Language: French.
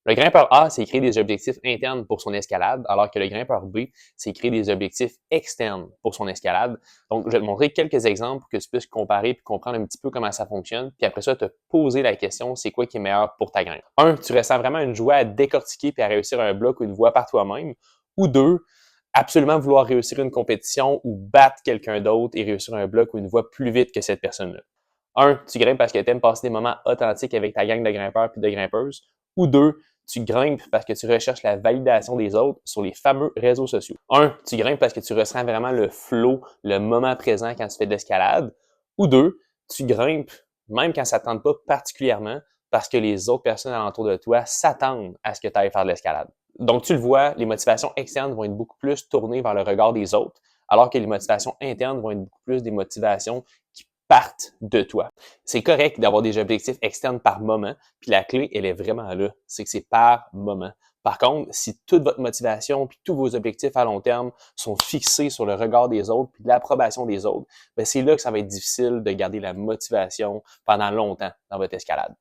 Le grimpeur A, c'est créer des objectifs internes pour son escalade, alors que le grimpeur B, c'est créer des objectifs externes pour son escalade. Donc, je vais te montrer quelques exemples pour que tu puisses comparer et comprendre un petit peu comment ça fonctionne. Puis après ça, te poser la question, c'est quoi qui est meilleur pour ta grimpe. 1, tu ressens vraiment une joie à décortiquer et à réussir un bloc ou une voie par toi-même. Ou 2, absolument vouloir réussir une compétition ou battre quelqu'un d'autre et réussir un bloc ou une voie plus vite que cette personne-là. 1, tu grimpes parce que tu aimes passer des moments authentiques avec ta gang de grimpeurs puis de grimpeuses. Ou 2, tu grimpes parce que tu recherches la validation des autres sur les fameux réseaux sociaux. 1, tu grimpes parce que tu ressens vraiment le flow, le moment présent quand tu fais de l'escalade. Ou 2, tu grimpes même quand ça ne te tente pas particulièrement parce que les autres personnes alentour de toi s'attendent à ce que tu ailles faire de l'escalade. Donc, tu le vois, les motivations externes vont être beaucoup plus tournées vers le regard des autres, alors que les motivations internes vont être beaucoup plus des motivations qui partent de toi. C'est correct d'avoir des objectifs externes par moment, puis la clé, elle est vraiment là, c'est que c'est par moment. Par contre, si toute votre motivation puis tous vos objectifs à long terme sont fixés sur le regard des autres puis l'approbation des autres, ben c'est là que ça va être difficile de garder la motivation pendant longtemps dans votre escalade.